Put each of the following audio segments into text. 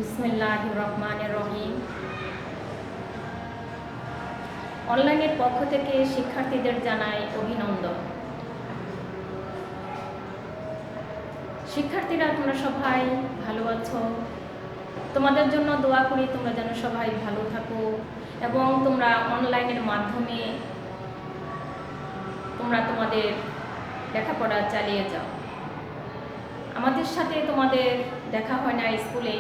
বিসমিল্লাহির রহমানির রহিম। অনলাইনের পক্ষ থেকে শিক্ষার্থীদের জানাই অভিনন্দন। শিক্ষার্থীরা তোমরা সবাই ভালো আছো? তোমাদের জন্য দোয়া করি তোমরা যেন সবাই ভালো থাকো এবং তোমরা অনলাইনের মাধ্যমে তোমরা তোমাদের লেখাপড়া চালিয়ে যাও। আমাদের সাথে তোমাদের দেখা হয় না স্কুলে,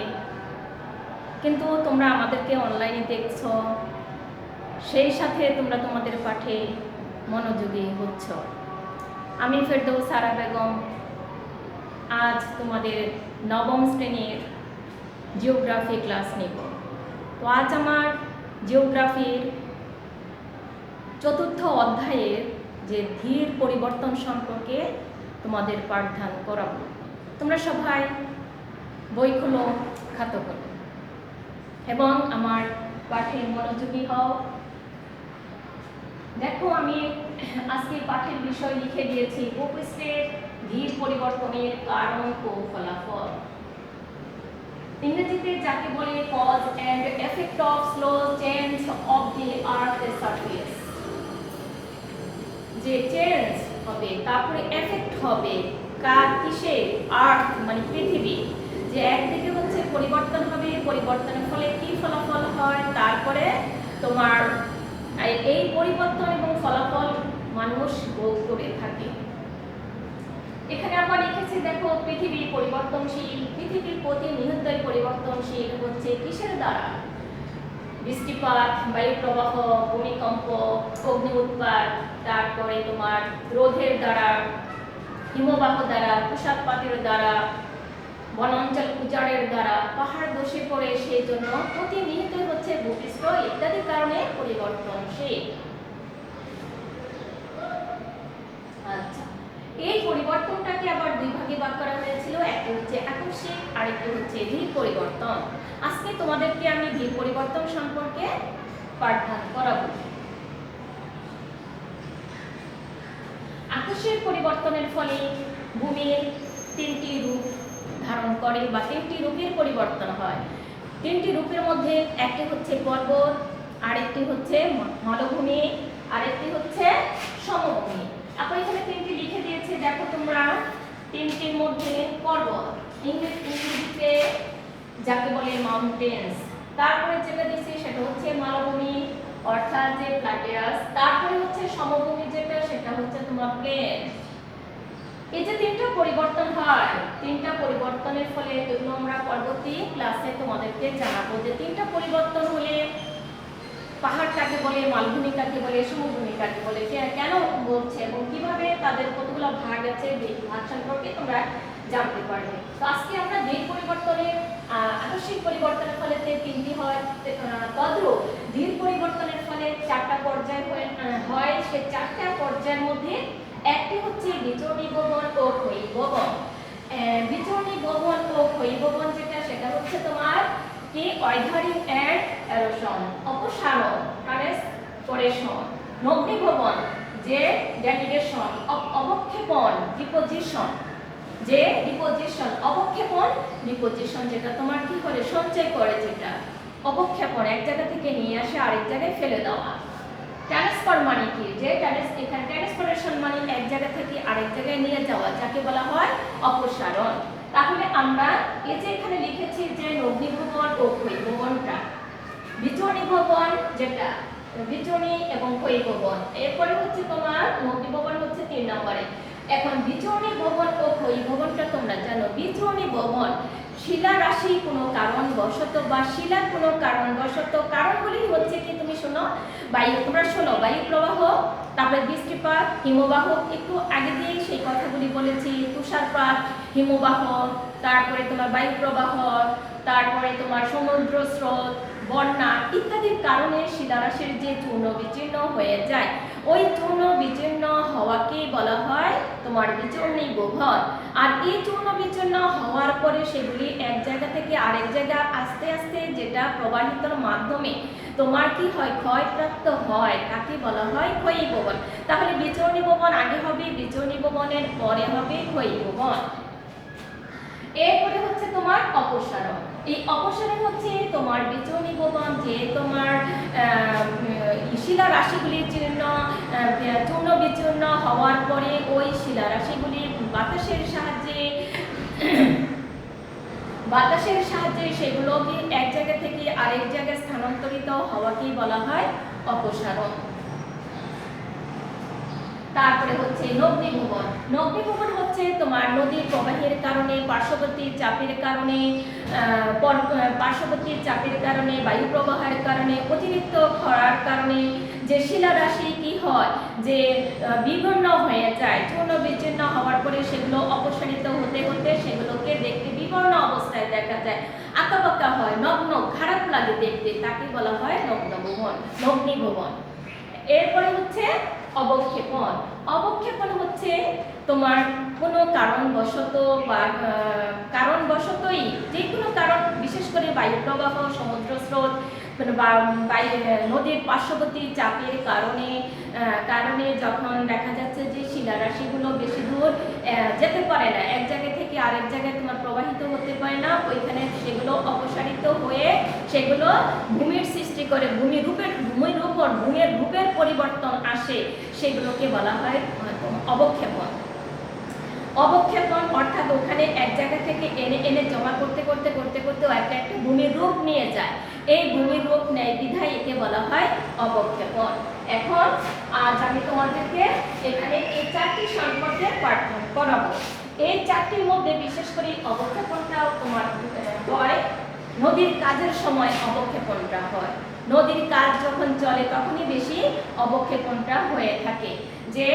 কিন্তু তোমরা আমাদেরকে অনলাইনে দেখছো, সেই সাথে তোমরা তোমাদের পাঠে মনোযোগী হচ্ছ। আমি ফেরদৌস সারা বেগম আজ তোমাদের নবম শ্রেণীর জিওগ্রাফি ক্লাস নিব। তো আজ আমার জিওগ্রাফির চতুর্থ অধ্যায়ের যে ধীর পরিবর্তন সম্পর্কে তোমাদের পাঠদান করাবো। তোমরা সবাই বই খোলো, খাতা খোলো এবং আমার পাঠে মনোযোগী হও। দেখো, আমি আজকে পাঠের বিষয় লিখে দিয়েছি ভূপৃষ্ঠের ধীর পরিবর্তনের কারণ ও ফলাফল। ইংরেজিতে যাকে বলে cause and effect of slow change of the earth surface. যে চেঞ্জ হবে তারপরে এফেক্ট হবে কিসে? আর্থ মানে পৃথিবী। যে একদিকে হচ্ছে পরিবর্তন হবে, পরিবর্তনের ফলে কি ফলাফল হয়, তারপরে তোমার এই পরিবর্তন এবং ফলাফল মানুষ ভোগ করে থাকে। এখানে আমরা লিখেছি, দেখো, পৃথিবী পরিবর্তনশীল। পৃথিবীর প্রতিনিয়তই পরিবর্তনশীল হচ্ছে কিসের দ্বারা? বৃষ্টিপাত, বায়ু প্রবাহ, ভূমিকম্প, অগ্নি উৎপাত, তারপরে তোমার রোধের দ্বারা, হিমবাহ দ্বারা, তুষারপাতের দ্বারা, বনাঞ্চল উজাড়ের দ্বারা, পাহাড় ধসে পড়ে, সেই জন্য প্রতিনিয়ত হচ্ছে ভূপৃষ্ঠ ইত্যাদি কারণে পরিবর্তনশীল। আচ্ছা, এই পরিবর্তনটাকে আবার দুই ভাগে ভাগ করা হয়েছিল, একটা হচ্ছে আকস্মিক আর একটা হচ্ছে ধীর পরিবর্তন। আজকে তোমাদেরকে আমি ধীর পরিবর্তন সম্পর্কে পাঠদান করাবো। আকস্মিক পরিবর্তনের ফলে ভূমির তিনটি রূপ ধারণ করে বা তিনটি রূপের পরিবর্তন হয়। তিনটি রূপের মধ্যে একটি হচ্ছে পর্বত, আরেকটি হচ্ছে মালভূমি, আরেকটি হচ্ছে সমভূমি। এখন এখানে তিনটি লিখে দিয়েছে, দেখো তোমরা। তিনটির মধ্যে পর্বত, ইংরেজিতে যাকে বলে মাউন্টেন্স। তারপরে যেটা দিয়েছে সেটা হচ্ছে মালভূমি অর্থাৎ যে প্ল্যাটেরাস। তারপরে হচ্ছে সমভূমি, যেটা সেটা হচ্ছে তোমার প্লেন। এই যে তিনটা পরিবর্তন হয়, তিনটা পরিবর্তনের ফলে এগুলো আমরা পরবর্তী ক্লাসে তোমাদেরকে জানাবো যে তিনটা পরিবর্তন হলে পাহাড় কাকে বলে, মালভূমি কাকে বলে, সমভূমি কাকে বলে, কেন বলছে এবং কিভাবে তাদের কতগুলো ভাগ আছে, এই ভাগ সম্পর্কে তোমরা জানতে পারবে। তো আজকে আমরা ধীর পরিবর্তনের আকস্মিক পরিবর্তনের ফলে তিনটি হয়, তদ্রূপ ধীর পরিবর্তনের ফলে চারটা পর্যায় হয়। সে চারটা পর্যায়ের মধ্যে একটি হচ্ছে বিচরণীভবন ও ক্ষয়ীভবন। বিচরণীভবন ও ক্ষয়ীভবন যেটা, সেটা হচ্ছে তোমার কি? ওয়েদারিং এন্ড এরোশন, অপসারণ, ট্রান্সপিরেশন। নগ্নীভবন যে ডেনিডেশন, অবক্ষেপণ, ডিপোজিশন, যে ডিপোজিশন, অবক্ষেপণ, ডিপোজিশন, যেটা তোমার কি করে? সঞ্চয় করে। যেটা অবক্ষেপণ, এক জায়গা থেকে নিয়ে আসে আরেক জায়গায় ফেলে দেওয়া। ট্রান্সফার মানে কি? যে এখানে ট্রান্সপিরেশন মানে এক জায়গা থেকে আরেক জায়গায় নিয়ে যাওয়া, যাকে বলা হয় অপসারণ। তাহলে আমরা এই যে এখানে লিখেছি যে নগ্নীভবন ও ক্ষয়ীভবনটা, বিচরণীভবন যেটা, বিচরণী এবং ক্ষয়ীভবন। এরপরে হচ্ছে তোমার নগ্নীভবন হচ্ছে 3 নম্বরে। এখন বিচরণীভবন ও ক্ষয়ীভবনটা তোমরা জানো। বিচরণীভবন শিলা রাশি কোনো কারণবশত বা শিলার কোনো কারণবশত, কারণগুলি হচ্ছে কি? তুমি শোনো, বায়ু, তোমরা শোনো, বায়ু প্রবাহ, তারপরে বৃষ্টিপাত, হিমবাহ, একটু আগে দিয়ে সেই কথাগুলি বলেছি, তুষারপাত, হিমবাহ, তারপরে তোমার বায়ু প্রবাহ, তারপরে তোমার সমুদ্র স্রোত, বন্যা ইত্যাদির কারণে শিলারাশির যে চূর্ণ বিচীর্ণ হয়ে যায়, ওই চূর্ণ বিচীর্ণ হওয়াকে বলা হয় তোমার বিচরণীভবন। আর এই চূর্ণ বিচীর্ণ হওয়ার পরে সেগুলি এক জায়গা থেকে আরেক জায়গা আস্তে আস্তে যেটা প্রবাহিতর মাধ্যমে তোমার কি হয়? ক্ষয়প্রাপ্ত হয়, তাকে বলা হয় ক্ষয়ীভবন। তাহলে বিচরণীভবন আগে হবে, বিচরণীভবনের পরে হবে ক্ষয়ীভবন। এরপরে হচ্ছে তোমার অপসারণ। এই অপসারণ হচ্ছে তোমার বিচূর্ণীভবন, যে তোমার শিলা রাশিগুলির চূর্ণ বিচূর্ণ হওয়ার পরে ওই শিলা রাশিগুলি বাতাসের সাহায্যে সেগুলোকে এক জায়গা থেকে আরেক জায়গায় স্থানান্তরিত হওয়াকেই বলা হয় অপসারণ। তারপরে হচ্ছে নগ্নীভবন। নগ্নীভবন হচ্ছে তোমার নদীর প্রবাহের কারণে, পার্শ্ববর্তী চাপের কারণে, বায়ু প্রবাহের কারণে, অতিরিক্ত খরার কারণে যে শিলা রাশি কি হয়, যে বিবর্ণ হয়ে যায়, চূর্ণ বিচ্ছিন্ন হওয়ার পরে সেগুলো অপসারিত হতে হতে সেগুলোকে দেখতে বিবর্ণ অবস্থায় দেখা যায়, আঁকাবাঁকা হয়, নগ্ন, খারাপ লাগে দেখতে, তাকে বলা হয় নগ্নীভবন। এরপরে হচ্ছে অবক্ষেপণ। অবক্ষেপণ হচ্ছে তোমার কোনো কারণবশতই যে কোনো কারণ, বিশেষ করে বায়ু প্রবাহ, সমুদ্র স্রোত বা নদীর পার্শ্ববর্তী চাপের কারণে যখন দেখা যাচ্ছে যে শিলারাশিগুলো বেশি দূর যেতে পারে না, এক জায়গা থেকে আরেক জায়গায় তোমার প্রবাহিত হতে পারে না, ওইখানে সেগুলো অপসারিত হয়ে সেগুলো ভূমির সৃষ্টি করে, ভূমির রূপের পরিবর্তন আসে, সেগুলোকে বলা হয় অবক্ষেপণ। অবক্ষেপণ অর্থাৎ ওখানে এক জায়গা থেকে এনে জমা করতে একটা ভূমির রূপ নিয়ে যায়, এই ভূমির রূপ নেয় বিধায় একে বলা হয় অবক্ষেপণ। এখন আজ আমি তোমাদেরকে এখানে এই চারটি সম্পর্কে পাঠ করাবো। এই চারটির মধ্যে বিশেষ করে অবক্ষেপণটাও তোমার হয় নদীর কাজের সময়, অবক্ষেপণটা হয় নদীর কাজ যখন চলে তখনই বেশি অবক্ষেপণটা হয়ে থাকে। যে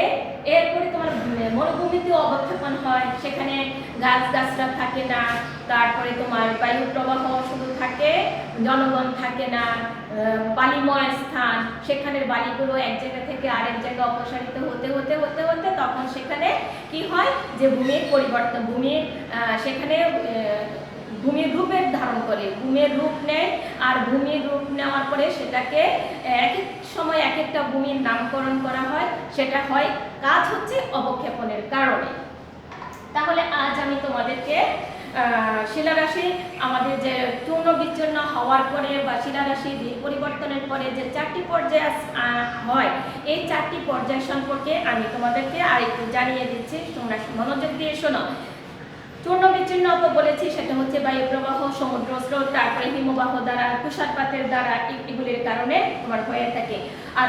এরপরে তোমার মরুভূমিতে অবক্ষেপণ হয়, সেখানে গাছগাছরা থাকে না, তারপরে তোমার বায়ু প্রবাহ শুধু থাকে, জনগণ থাকে না, বালিময় স্থান, সেখানের বালিগুলো এক জায়গা থেকে আরেক জায়গায় অপসারিত হতে হতে হতে হতে তখন সেখানে কি হয়, যে ভূমির পরিবর্তন, সেখানে ভূমির রূপের ধারণ করে, ভূমির রূপ নেয়, আর ভূমির রূপ নেওয়ার পরে সেটাকে এক এক সময় এক একটা ভূমির নামকরণ করা হয়, সেটা হয় কাজ হচ্ছে অবক্ষেপণের কারণে। তাহলে আজ আমি তোমাদেরকে শিলারাশি আমাদের যে চূর্ণ বিচ্ছিন্ন হওয়ার পরে বা শিলারাশি পরিবর্তনের পরে যে চারটি পর্যায় হয়, এই চারটি পর্যায় সম্পর্কে আমি তোমাদেরকে আরেকটু জানিয়ে দিচ্ছি, তোমরা মনোযোগ দিয়ে শোনো। চূর্ণ বিচ্ছিন্ন বলেছি, সেটা হচ্ছে বায়ু প্রবাহ, সমুদ্র স্রোত, তারপরে হিমবাহ দ্বারা, তুষারপাতের দ্বারা, এগুলির কারণে তোমার হয়ে থাকে। আর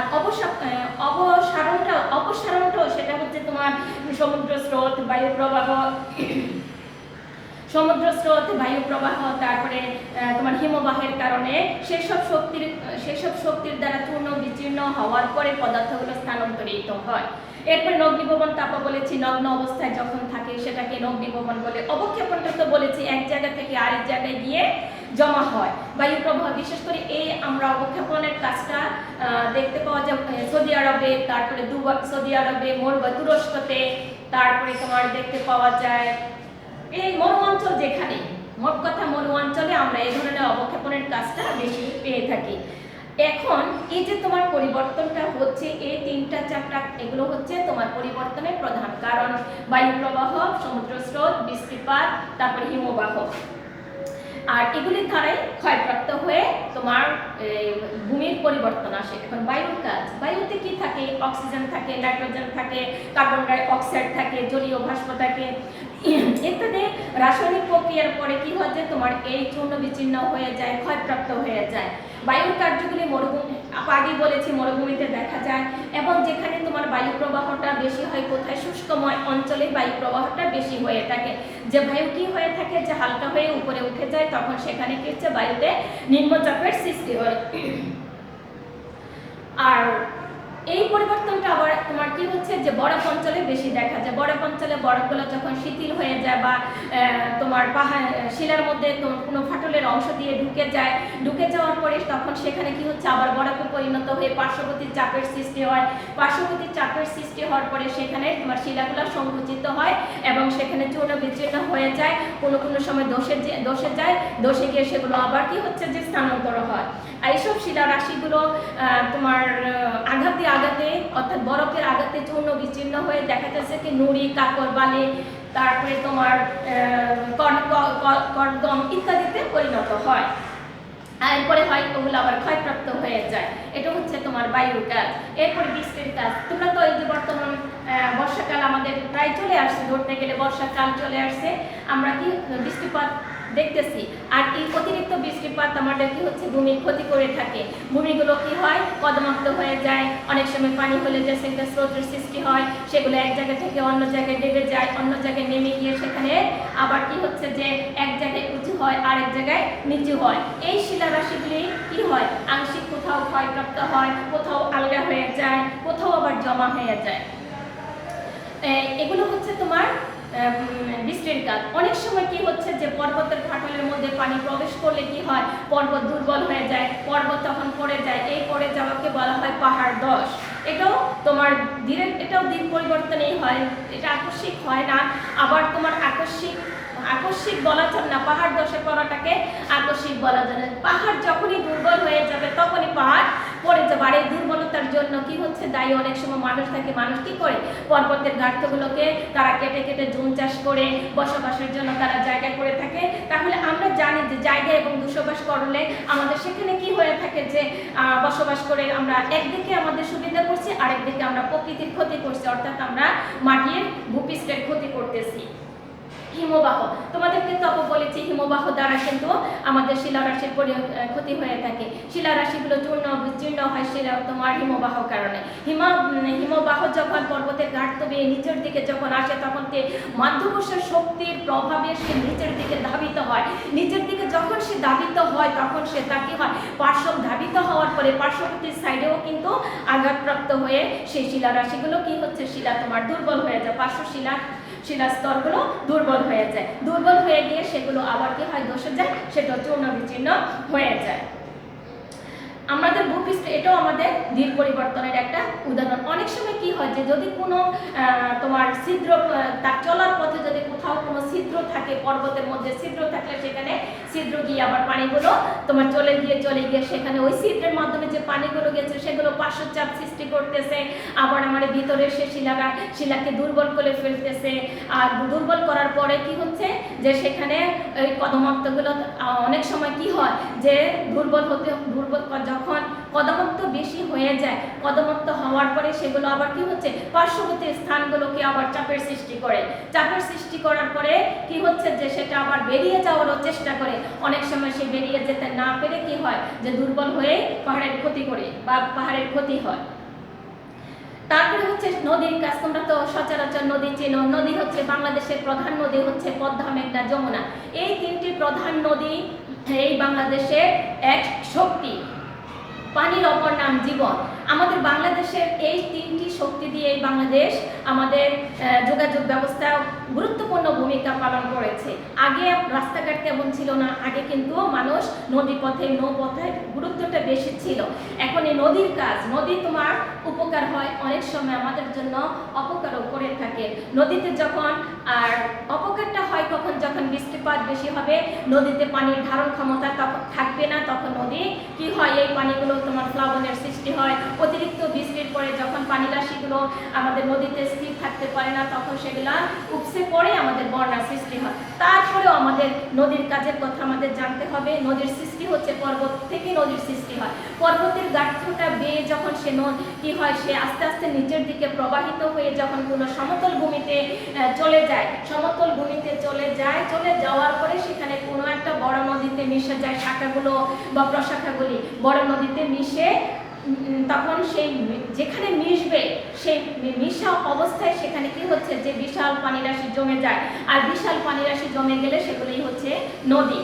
অপসারণটাও সেটা হচ্ছে তোমার সমুদ্র স্রোত, বায়ু প্রবাহ, তারপরে তোমার হিমবাহের কারণে সেসব শক্তির দ্বারা চূর্ণ বিচ্ছিন্ন হওয়ার পরে পদার্থগুলো স্থানান্তরিত হয়। এরপর নগ্নীভবন তাপা বলেছি, নগ্ন অবস্থায় যখন থাকে সেটাকে নগ্নীভবন বলে। অবক্ষেপণটা তো বলেছি এক জায়গা থেকে আরেক জায়গায় গিয়ে জমা হয়। বায়ু প্রবাহ, বিশেষ করে এই আমরা অবক্ষেপণের কাজটা দেখতে পাওয়া যায় সৌদি আরবে, তারপরে তুরস্কতে, তারপরে তোমার দেখতে পাওয়া যায় এই মরু অঞ্চল, যেখানে মোট কথা মরু অঞ্চলে আমরা এই ধরনের অবক্ষেপণের কাজটা বেশি পেয়ে থাকি। এখন এই যে তোমার পরিবর্তনটা হচ্ছে, এই তিনটা চারটা, এগুলো হচ্ছে তোমার পরিবর্তনের প্রধান কারণ। বায়ু প্রবাহ, সমুদ্র স্রোত, বৃষ্টিপাত, তারপরে হিমবাহ, আর এগুলির দ্বারাই ক্ষয়প্রাপ্ত হয়ে তোমার ভূমির পরিবর্তন আসে। এখন বায়ুর কাজ, বায়ুতে কি থাকে? অক্সিজেন থাকে, নাইট্রোজেন থাকে, কার্বন ডাই অক্সাইড থাকে, জলীয় বাষ্প থাকে ইত্যাদি। রাসায়নিক প্রক্রিয়ার পরে কি হয় যে তোমার এই চূর্ণ বিচ্ছিন্ন হয়ে যায়, ক্ষয়প্রাপ্ত হয়ে যায়। বায়ুর কার্যগুলি আগে বলেছি মরুভূমিতে দেখা যায়, এবং যেখানে তোমার বায়ু প্রবাহটা বেশি হয়, কোথায় শুষ্কময় অঞ্চলে বায়ু প্রবাহটা বেশি হয়ে থাকে, যে বায়ু কি হয়ে থাকে, যে হালকা হয়ে উপরে উঠে যায়, তখন সেখানে কি হচ্ছে, বায়ুতে নিম্নচাপের সৃষ্টি হয়। আর এই পরিবর্তনটা আবার তোমার কি হচ্ছে, যে বরফ অঞ্চলে বেশি দেখা যায়। বরফ অঞ্চলে বরফগুলো যখন শিথিল হয়ে যায় বা তোমার পাহাড় শিলার মধ্যে কোনো ফাটলের অংশ দিয়ে ঢুকে যাওয়ার পরে তখন সেখানে কি হচ্ছে, আবার বরফে পরিণত হয়ে পার্শ্ববর্তী চাপের সৃষ্টি হয়। পার্শ্ববর্তী চাপের সৃষ্টি হওয়ার পরে সেখানে তোমার শিলাগুলো সংকুচিত হয় এবং সেখানে চূর্ণ বিচ্ছিন্ন বিচ্ছিন্ন হয়ে যায়, কোনো কোনো সময় দোষে যায়, দোষে গিয়ে সেগুলো আবার কি হচ্ছে যে স্থানান্তর হয়। এইসব শিলা রাশিগুলো তোমার আঘাতে অর্থাৎ বরফের আঘাতে চূর্ণ বিচ্ছিন্ন হয়ে দেখা যাচ্ছে কি নুড়ি, কাকর, বালি, তারপরে তোমার কর্দম ইত্যাদিতে পরিণত হয়। এরপরে হয় ওগুলো আবার ক্ষয়প্রাপ্ত হয়ে যায়। এটা হচ্ছে তোমার বায়ুর কাজ। এরপরে বৃষ্টির কাজ। তোমরা তো এই যে বর্তমান বর্ষাকাল আমাদের প্রায় চলে আসছে, ধরতে গেলে বর্ষাকাল চলে আসছে, আমরা কি বৃষ্টিপাত দেখতেছি। আর এই অতিরিক্ত বৃষ্টিপাত আমাদের কি হচ্ছে ভূমির ক্ষতি করে থাকে। ভূমিগুলো কি হয় কদমাক্ত হয়ে যায়, অনেক সময় পানি হলে যে সেটা স্রোতের সৃষ্টি হয়, সেগুলো এক জায়গা থেকে অন্য জায়গায় নেমে যায়, অন্য জায়গায় নেমে গিয়ে সেখানে আবার কি হচ্ছে যে এক জায়গায় উঁচু হয়, আরেক জায়গায় নিচু হয়। এই শিলা রাশিগুলি কি হয় আংশিক কোথাও ক্ষয়প্রাপ্ত হয়, কোথাও আলগা হয়ে যায়, কোথাও আবার জমা হয়ে যায়। এগুলো হচ্ছে তোমার বৃষ্টির কাজ। অনেক সময় কি হচ্ছে যে পর্বতের ফাটলের মধ্যে পানি প্রবেশ করলে কি হয় পর্বত দুর্বল হয়ে যায়, পর্বত তখন পড়ে যায়। এই পড়ে যাওয়াকে বলা হয় পাহাড় ধস। এটাও তোমার এটাও দিন পরিবর্তনেই হয়, এটা আকস্মিক হয় না। আবার তোমার আকস্মিক বলা যাবে না, পাহাড় ধসে পড়াটাকে আকস্মিক বলা যাবে না। পাহাড় যখনই দুর্বল হয়ে যাবে তখনই পাহাড় পড়ে যাবে। আর এই দুর্বলতার জন্য কি হচ্ছে দায়ী অনেক সময় মানুষ থাকে। মানুষ কি করে পর্বতের গার্থগুলোকে তারা কেটে কেটে জুম চাষ করে বসবাসের জন্য তারা জায়গা করে থাকে। তাহলে আমরা জানি যে জায়গা এবং বসবাস করলে আমাদের সেখানে কি হয়ে থাকে যে বসবাস করে আমরা একদিকে আমাদের সুবিধা করছি, আরেকদিকে আমরা প্রকৃতির ক্ষতি করছি, অর্থাৎ আমরা মাটির ভূপৃষ্ঠের ক্ষতি করতেছি। হিমবাহ তোমাদেরকে তো বলেছি হিমবাহ দ্বারা কিন্তু আমাদের শিলারাশির ক্ষতি হয়ে থাকে। শিলারাশিগুলো চূর্ণ বিচ্ছিন্ন হয় তোমার হিমবাহ কারণে। হিমবাহ যখন পর্বতের ঘাট বেয়ে নিচের দিকে যখন আসে তখন মাধ্যাকর্ষণ শক্তির প্রভাবে সে নিচের দিকে ধাবিত হয়। নিচের দিকে যখন সে ধাবিত হয় তখন সে তা কি হয় পার্শ্ব ধাবিত হওয়ার পরে পার্শ্ববর্তী সাইডেও কিন্তু আঘাতপ্রাপ্ত হয়ে সেই শিলারাশিগুলো কি হচ্ছে শিলা তোমার দুর্বল হয়ে যায়, পার্শ্ব শিলা স্তরগুলো দুর্বল হয়ে যায়। দুর্বল হয়ে গিয়ে সেগুলো আবার কি হয় ধসে যায়, সেটা চূর্ণ বিচ্ছিন্ন হয়ে যায়। আমাদের ভূপৃষ্ঠ এটাও আমাদের দিক পরিবর্তনের একটা উদাহরণ। অনেক সময় কি হয় যে যদি কোনো তোমার ছিদ্র তার চলার পথে যদি কোথাও কোনো ছিদ্র থাকে, পর্বতের মধ্যে ছিদ্র থাকলে সেখানে ছিদ্র গিয়ে আবার পানিগুলো তোমার চলে গিয়ে সেখানে ওই ছিদ্রের মাধ্যমে যে পানিগুলো গেছে সেগুলো পার্শ্বচাপ সৃষ্টি করতেছে, আবার আমাদের ভিতরে সে শিলাকে দুর্বল করে ফেলতেছে। আর দুর্বল করার পরে কি হচ্ছে যে সেখানে ওই কদমাক্তগুলো অনেক সময় কি হয় যে দুর্বল যখন কদমত্ব বেশি হয়ে যায়, কদমত্ব হওয়ার পরে সেগুলো আবার কি হচ্ছে পার্শ্ববর্তী স্থানগুলোকে আবার চাপের সৃষ্টি করে। চাপের সৃষ্টি করার পরে কি হচ্ছে যে সেটা আবার বেরিয়ে যাওয়ারও চেষ্টা করে। অনেক সময় সে বেরিয়ে যেতে না পেরে কি হয় যে দুর্বল হয়ে পাহাড়ের ক্ষতি করে বা পাহাড়ের ক্ষতি হয়। তারপরে হচ্ছে নদীর কাজ। তোমরা তো সচরাচর নদী চেনো। নদী হচ্ছে বাংলাদেশের প্রধান নদী হচ্ছে পদ্মা, মেঘনা, যমুনা। এই তিনটি প্রধান নদী এই বাংলাদেশের এক শক্তি। পানির অপর নাম জীবন। আমাদের বাংলাদেশের এই তিনটি শক্তি দিয়ে বাংলাদেশ আমাদের যোগাযোগ ব্যবস্থা গুরুত্বপূর্ণ ভূমিকা পালন করেছে। আগে রাস্তাঘাট তেমন ছিল না, আগে কিন্তু মানুষ নদীপথে নৌপথে গুরুত্বটা বেশি ছিল। এখন এই নদীর কাজ, নদী তোমার উপকার হয়, অনেক সময় আমাদের জন্য অপকারও করে থাকে। নদীতে যখন আর অপকারটা হয় কখন যখন বৃষ্টিপাত বেশি হবে, নদীতে পানির ধারণ ক্ষমতা তখন থাকবে না, তখন নদী কি হয় এই পানিগুলো তোমার প্লাবনের সৃষ্টি হয়। অতিরিক্ত বৃষ্টির পরে যখন পানি রাশিগুলো আমাদের নদীতে স্থির থাকতে পারে না তখন সেগুলা উপসে পড়ে আমাদের বন্যার সৃষ্টি হয়। তারপরেও আমাদের নদীর কাজের কথা আমাদের জানতে হবে। নদীর সৃষ্টি হচ্ছে পর্বত থেকে, নদীর সৃষ্টি হয় পর্বতের গাঁথটা বেয়ে যখন সে কি হয় সে আস্তে আস্তে নিচের দিকে প্রবাহিত হয়ে যখন কোনো সমতল ভূমিতে চলে যায়, সমতল ভূমিতে চলে যাওয়ার পরে সেখানে কোনো একটা বড় নদীতে মিশে যায়, শাখাগুলো বা প্রশাখাগুলি বড় নদীতে মিশে তখন সেই যেখানে মিশবে সেই মিশা অবস্থায় সেখানে কি হচ্ছে যে বিশাল পানিরাশি জমে যায়। আর বিশাল পানিরাশি জমে গেলে সেগুলোই হচ্ছে নদী।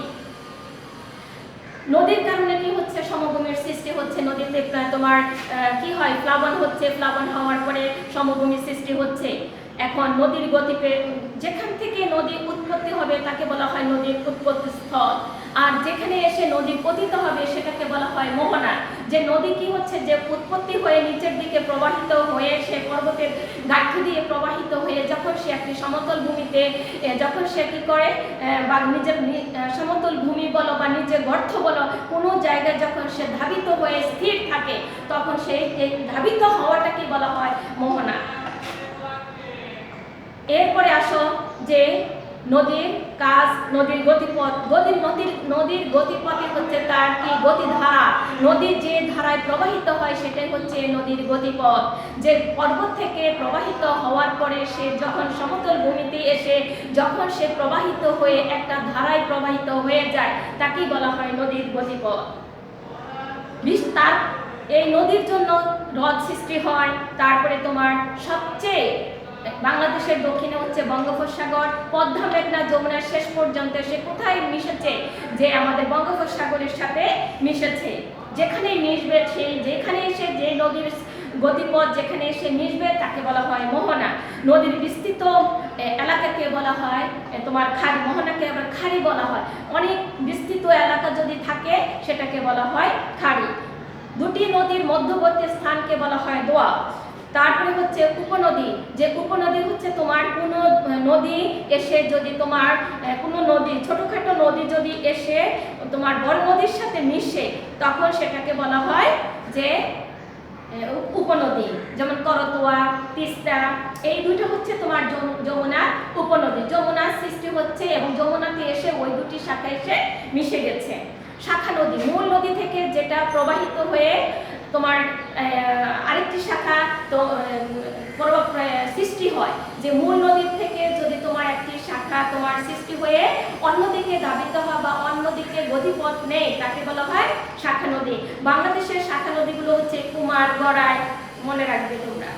নদীর কারণে কি হচ্ছে সমভূমির সৃষ্টি হচ্ছে। নদীতে তোমার কি হয় প্লাবন হচ্ছে, প্লাবন হওয়ার পরে সমভূমির সৃষ্টি হচ্ছে। এখন নদীর গতিতে যেখান থেকে নদী উৎপত্তি হবে তাকে বলা হয় নদীর উৎপত্তি স্থল, আর যেখানে এসে নদী পতিত হবে সেটাকে বলা হয় মোহনা। যে নদী কি হচ্ছে, যে উৎপত্তি হয়ে নিচের দিকে প্রবাহিত হয়ে সে পর্বতের গাঁঠি দিয়ে প্রবাহিত হয়ে যখন সে একটি সমতল ভূমিতে যখন সে কি করে বা নিজের সমতল ভূমি বলো বা নিজের গর্ত বলো কোনো জায়গায় যখন সে ধাবিত হয়ে স্থির থাকে, তখন সেই ধাবিত হওয়াটাকে বলা হয় মোহনা। এরপরে আসো যে নদীর কাজ, নদীর গতিপথ। নদীর গতিপথে হচ্ছে তার কি গতিধারা, নদীর যে ধারায় প্রবাহিত হয় সেটাই হচ্ছে নদীর গতিপথ। যে পর্বত থেকে প্রবাহিত হওয়ার পরে সে যখন সমতল ভূমিতে এসে যখন সে প্রবাহিত হয়ে একটা ধারায় প্রবাহিত হয়ে যায়, তাকেই বলা হয় নদীর গতিপথ। বিস্তার এই নদীর জন্য হ্রদ সৃষ্টি হয়। তারপরে তোমার সবচেয়ে বাংলাদেশের দক্ষিণে হচ্ছে বঙ্গোপসাগর, পদ্মা মেঘনা যমুনার শেষ পর্যন্ত সে কোথায় মিশেছে, যে আমাদের বঙ্গোপসাগরের সাথে মিশেছে। যেখানে মিশবে যেখানে এসে যে নদীর গতিপথ যেখানে এসে মিশবে তাকে বলা হয় মোহনা। নদীর বিস্তৃত এলাকাকে বলা হয় তোমার খাড়ি, মোহনাকে আবার খাড়ি বলা হয়। অনেক বিস্তৃত এলাকা যদি থাকে সেটাকে বলা হয় খাড়ি। দুটি নদীর মধ্যবর্তী স্থানকে বলা হয় দোয়া। তারপরে হচ্ছে উপনদী, যে উপনদী হচ্ছে তোমার কোনো নদী এসে যদি তোমার কোনো নদী ছোটোখাটো নদী যদি এসে তোমার বড় নদীর সাথে মিশে, তখন সেটাকে বলা হয় যে উপনদী। যেমন করতোয়া, তিস্তা, এই দুটো হচ্ছে তোমার যমুনার উপনদী। যমুনার সৃষ্টি হচ্ছে এবং যমুনাতে এসে ওই দুটি শাখা এসে মিশে গেছে। শাখা নদী, মূল নদী থেকে যেটা প্রবাহিত হয়ে তোমার আরেকটি শাখা তো সৃষ্টি হয়। যে মূল নদীর থেকে যদি তোমার একটি শাখা তোমার সৃষ্টি হয়ে অন্যদিকে ধাবিত হয় বা অন্যদিকে গতিপথ নেই, তাকে বলা হয় শাখা নদী। বাংলাদেশের শাখা নদীগুলো হচ্ছে কুমার, গড়াই, মনে রাখবে তোমরা।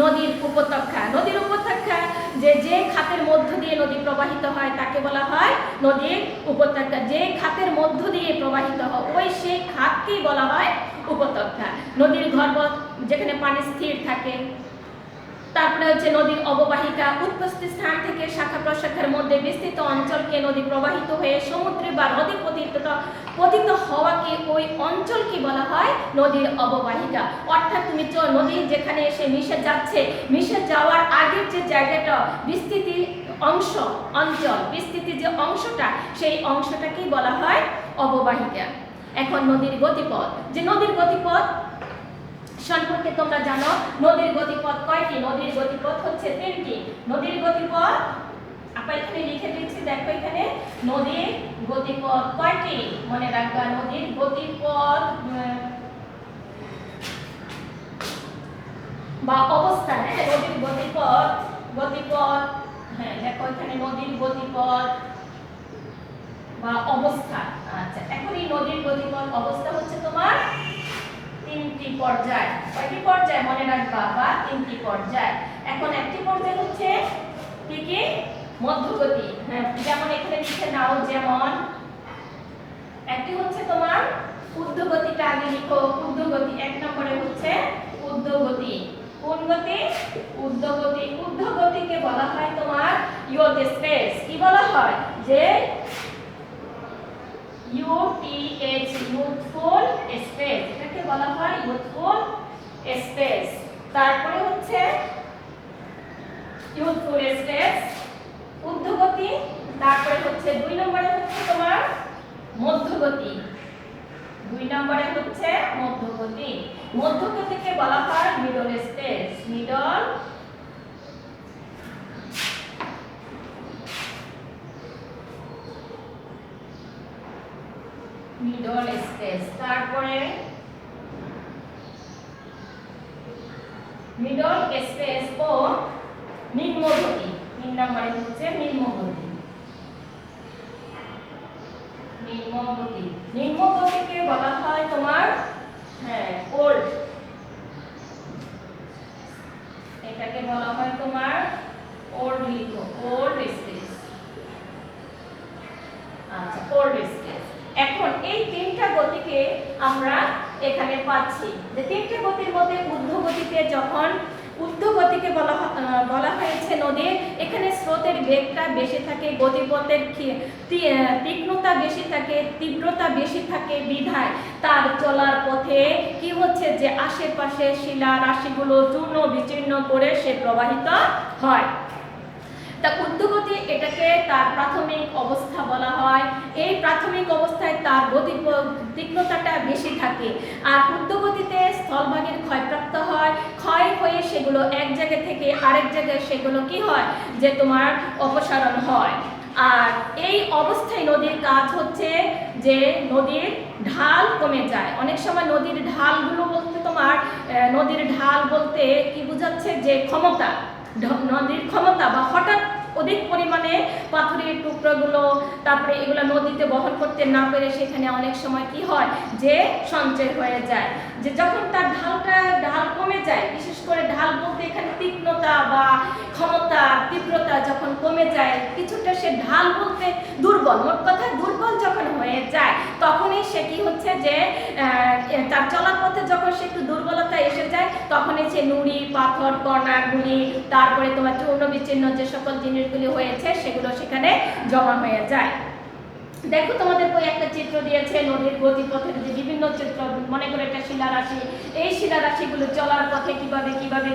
নদীর উপত্যকা, নদীর উপত্যকা যে খাতের মধ্য দিয়ে নদী প্রবাহিত হয় তাকে বলা হয় নদীর উপত্যকা। যে খাতের মধ্য দিয়ে প্রবাহিত হয় ওই সেই খাতকেই বলা হয় উপত্যকা। নদীর গর্ভ, যেখানে পানি স্থির থাকে। তারপরে হচ্ছে নদীর অববাহিকা, উৎপত্তি স্থান থেকে শাখা প্রশাখার মধ্যে বিস্তৃত অঞ্চলকে নদী প্রবাহিত হয়ে সমুদ্রে বা নদী পতিত হওয়াকে ওই অঞ্চলকে বলা হয় নদীর অববাহিকা। অর্থাৎ তুমি নদী যেখানে এসে মিশে যাচ্ছে, মিশে যাওয়ার আগের যে জায়গাটা বিস্তৃতি অঞ্চল বিস্তৃতি যে অংশটা, সেই অংশটাকেই বলা হয় অববাহিকা। এখন নদীর গতিপথ, যে নদীর গতিপথ সম্পর্কে তোমরা জানো। নদীর গতিপথ কয়টি? নদীর গতিপথ হচ্ছে 3টি। নদীর গতিপথ আপা এখানে লিখে দিচ্ছি, দেখো এখানে নদীর গতিপথ কয়টি মনে রাখবা। নদীর গতিপথ বা অবস্থান, নদীর গতিপথ হ্যাঁ দেখো এখানে নদীর গতিপথ বা অবস্থা। আচ্ছা, এখন এই নদীর গতিপথ অবস্থা হচ্ছে তোমার 3টি পর্যায়। কয়টি পর্যায় মনে রাখবা? বা 3টি পর্যায়। এখন একটি পর্যায় হচ্ছে কি মধ্যগতি। হ্যাঁ, যেমন এখানে লিখে নাও, যেমন একটি হচ্ছে তোমার ঊর্ধ্বগতিটা আগে লিখো। ঊর্ধ্বগতি 1 নম্বরে হচ্ছে ঊর্ধ্বগতি। কোন গতি? ঊর্ধ্বগতি। ঊর্ধ্বগতিকে বলা হয় তোমার ইয়ুথ স্পেস। কি বলা হয়? যে UTH, ইউথফুল স্পেস, এটাকে বলা হয় ইউথফুল স্পেস। তারপরে হচ্ছে ইউথফুল স্পেস, ঊর্ধ্বগতি। তারপরে হচ্ছে 2 নম্বরে হচ্ছে তোমার মধ্যগতি। 2 নম্বরে হচ্ছে মধ্যগতি। মধ্যগতিকে বলা হয় মিডল স্পেস। Middle space. তারপরে মিডল স্পেস ও নিম্নগতি। 3 নম্বরে হচ্ছে নিম্নগতি। নিম্নগতিকে বলা হয় তোমার ওল্ড, এটাকে বলা হয় তোমার ওল্ড লিখো, ওল্ড স্পেস। আচ্ছা, ওল্ড স্পেস। এখন এই 3টা গতিকে আমরা এখানে পাচ্ছি। যে 3টা গতির মধ্যে ঊর্ধ্বগতিতে যখন ঊর্ধ্বগতিকে বলা হয়েছে নদীর, এখানে স্রোতের বেগটা বেশি থাকে, গতিপথের তীক্ষ্ণতা বেশি থাকে, তীব্রতা বেশি থাকে বিধায় তার চলার পথে কি হচ্ছে যে আশেপাশে শিলা রাশিগুলো চূর্ণ বিচূর্ণ করে সে প্রবাহিত হয়। তা ঊর্ধ্বগতি এটাকে তার প্রাথমিক অবস্থা বলা হয়। এই প্রাথমিক অবস্থায় তার গতি তীক্ষ্ণতাটা বেশি থাকে। আর ঊর্ধ্বগতিতে স্থলভাগের ক্ষয়প্রাপ্ত হয়, ক্ষয় হয়ে সেগুলো এক জায়গা থেকে আরেক জায়গায় সেগুলো কি হয় যে তোমার অপসারণ হয়। আর এই অবস্থায় নদীর কাজ হচ্ছে যে নদীর ঢাল কমে যায়। অনেক সময় নদীর ঢালগুলো বলতে তোমার নদীর ঢাল বলতে কি বোঝাচ্ছে যে ক্ষমতা, নদীর ক্ষমতা বা হঠাৎ অধিক পরিমাণে পাথরের টুকরোগুলো তারপরে এগুলো নদীতে বহন করতে না পেরে সেখানে অনেক সময় কি হয় যে সঞ্চয় হয়ে যায়। যে যখন তার ঢাল কমে যায়, বিশেষ করে ঢাল বলতে এখানে তীক্ষ্ণতা বা ক্ষমতা তীব্রতা যখন কমে যায়, কিছুটা সে ঢাল বলতে দুর্বল, মোট কথা দুর্বল যখন হয়ে যায় তখনই সে কি হচ্ছে যে তার চলার পথে যখন সে একটু দুর্বলতা এসে যায় তখনই সে নুড়ি পাথর কণাগুলি তারপরে তোমার চূর্ণ বিচ্ছিন্ন যে সকল জিনিসগুলি হয়েছে সেগুলো সেখানে জমা হয়ে যায়। দেখো তোমাদের বই একটা চিত্র দিয়েছে নদীর গতিপথের যে বিভিন্ন চিত্র, মনে করে একটা শিলারাশি, এই শিলারাশিগুলো চলার পথে কিভাবে কিভাবে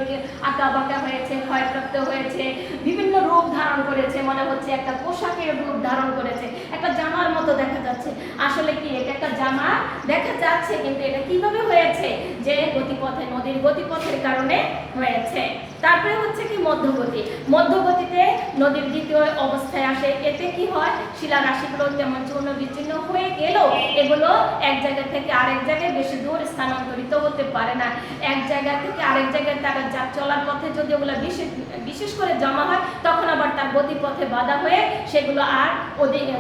আঁকা বাঁকা হয়েছে, ক্ষয়প্রাপ্ত হয়েছে, বিভিন্ন রূপ ধারণ করেছে, মনে হচ্ছে একটা পোশাকের রূপ ধারণ করেছে, একটা জামার মতো দেখা যাচ্ছে। আসলে কি এটা একটা জামা দেখা যাচ্ছে, কিন্তু এটা কিভাবে হয়েছে যে গতিপথে নদীর গতিপথের কারণে হয়েছে। তারপরে হচ্ছে কি মধ্যগতি, মধ্যগতিতে নদীর দ্বিতীয় অবস্থায় আসে। এতে কি হয় শিলা রাশিগুলো যেমন চূর্ণ বিচ্ছিন্ন হয়ে গেলেও এগুলো এক জায়গা থেকে আরেক জায়গায় বেশি দূর স্থানান্তরিত হতে পারে না। এক জায়গা থেকে আরেক জায়গায় তারা যা চলার পথে যদি ওগুলো বিশেষ করে জমা হয় তখন আবার তার গতিপথে বাধা হয়ে সেগুলো আর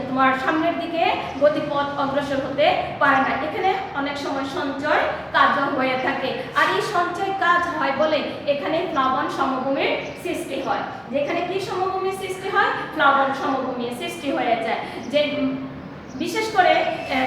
তোমার সামনের দিকে গতিপথ অগ্রসর হতে পারে না। এখানে অনেক সময় সঞ্চয় কাজও হয়ে থাকে। আর এই সঞ্চয় কাজ হয় বলে এখানে প্লাবন সমভূমির সৃষ্টি হয়। যেখানে কি সমভূমির সৃষ্টি হয়, প্লাবন সমভূমির সৃষ্টি হয়ে যায়। যে বিশেষ করে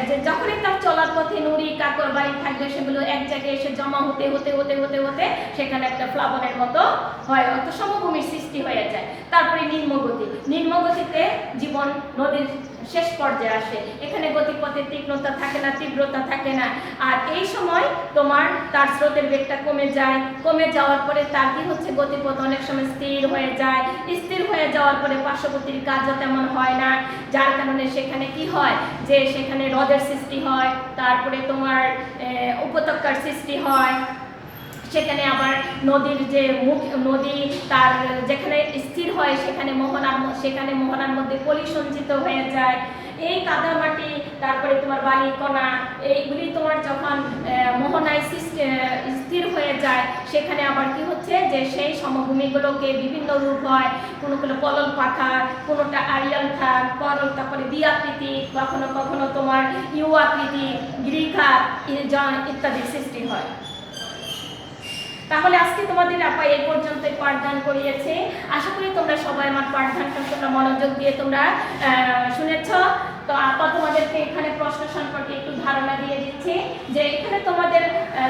যে যখনই তার চলার পথে নুড়ি কাকর বাড়ি থাকবে সেগুলো এক জায়গায় এসে জমা হতে হতে হতে হতে হতে সেখানে একটা প্লাবনের মতো হয়, অত সমভূমির সৃষ্টি হয়ে যায়। তারপরে নিম্নগতি, নিম্নগতিতে জীবন নদীর শেষ পর্যায়ে আসে। এখানে গতিপথের তীক্ষ্ণতা থাকে না, তীব্রতা থাকে না। আর এই সময় তোমার তার স্রোতের বেগটা কমে যায়, কমে যাওয়ার পরে তার কি হচ্ছে গতিপথ অনেক সময় স্থির হয়ে যায়। স্থির হয়ে যাওয়ার পরে পার্শ্ববর্তীর কাজও তেমন হয় না, যার কারণে সেখানে কি হয় যে সেখানে হ্রদের সৃষ্টি হয়, তারপরে তোমার উপত্যকার সৃষ্টি হয়। সেখানে আবার নদীর যে মুখ, নদী তার যেখানে স্থির হয় সেখানে মোহনার মধ্যে পলি সঞ্চিত হয়ে যায়। এই কাদামাটি তারপরে তোমার বালি কণা এইগুলি তোমার যখন মোহনায় স্থির হয়ে যায় সেখানে আবার কি হচ্ছে যে সেই সমভূমিগুলোকে বিভিন্ন রূপ হয়, কোনোগুলো পলল পাখা, কোনোটা আরিয়াল খাত, পলল, তারপরে দ্বিআকৃতি, কখনো কখনো তোমার ইউ আকৃতি, গিরিখাত ইত্যাদি সৃষ্টি হয়। তাহলে আজকে তোমাদের আপা এই পর্যন্ত পাঠদান করিয়েছে। আশা করি তোমরা সবাই আমার পাঠদানটা তোমরা মনোযোগ দিয়ে তোমরা শুনেছ। তো আপা তোমাদেরকে এখানে প্রশ্ন সম্পর্কে একটু ধারণা দিয়ে দিচ্ছি যে এখানে তোমাদের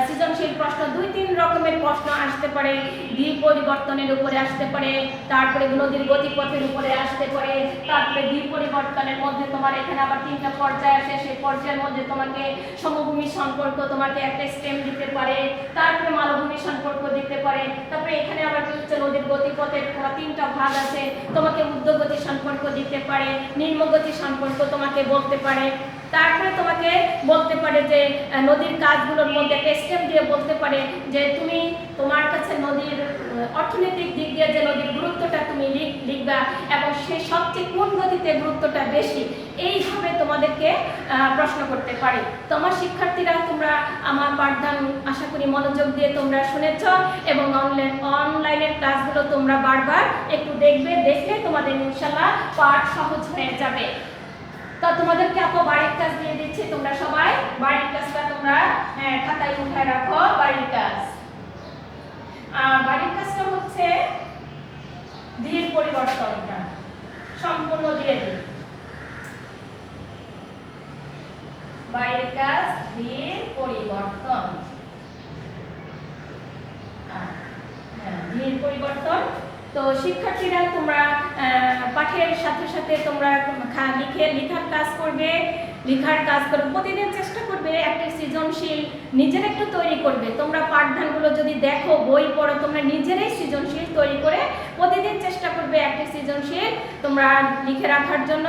সৃজনশীল প্রশ্ন 2-3 রকমের প্রশ্ন আসতে পারে। দ্বীপ পরিবর্তনের উপরে আসতে পারে, তারপরে নদীর গতিপথের উপরে আসতে পারে, তারপরে দ্বীপ পরিবর্তনের মধ্যে তোমার এখানে আবার 3টা পর্যায় আসে, সেই পর্যায়ের মধ্যে তোমাকে সমভূমি সম্পর্ক তোমাকে একটা স্টেম দিতে পারে, তারপরে মালভূমি সম্পর্ক দিতে পারে, তারপরে এখানে আবার কি হচ্ছে নদীর গতিপথের 3টা ভাগ আছে, তোমাকে ঊর্ধ্বগতি সম্পর্ক দিতে পারে, নিম্নগতি সম্পর্ক তোমাকে বলতে পারে, তারপরে তোমাকে বলতে পারে যে নদীর কাজগুলোর মধ্যে একটা স্টেপ দিয়ে বলতে পারে যে তুমি তোমার কাছে নদীর অর্থনৈতিক দিক দিয়ে যে নদীর গুরুত্বটা তুমি লিখবা এবং সে সবচেয়ে কোন নদীতে গুরুত্বটা বেশি, এইভাবে তোমাদেরকে প্রশ্ন করতে পারে। তোমার শিক্ষার্থীরা তোমরা আমার পাঠদান আশা করি মনোযোগ দিয়ে তোমরা শুনেছ এবং অনলাইনের ক্লাসগুলো তোমরা বারবার একটু দেখবে, দেখলে তোমাদের ইনশাআল্লাহ পাঠ সহজ হয়ে যাবে। তো তোমাদেরকে আপু বাড়ির কাজ দিয়ে দিচ্ছি, তোমরা সবাই বাড়ির কাজটা তোমরা খাতায় উঠায় রাখো। বাড়ির কাজ, বাড়ির কাজটা হচ্ছে ধীর পরিবর্তনটা সম্পূর্ণ দিয়ে দিই। বাড়ির কাজ ধীর পরিবর্তন, ধীর পরিবর্তন তো শিক্ষার্থীরা তোমরা পাঠের সাথে সাথে তোমরা লেখার কাজ করবে, প্রতিদিন চেষ্টা করবে একটা সৃজনশীল নিজের একটু তৈরি করবে। তোমরা পাঠদানগুলো যদি দেখো, বই পড়ো, তোমরা নিজেরাই সৃজনশীল তৈরি করে প্রতিদিন চেষ্টা করবে একটা সৃজনশীল তোমরা লিখে রাখার জন্য।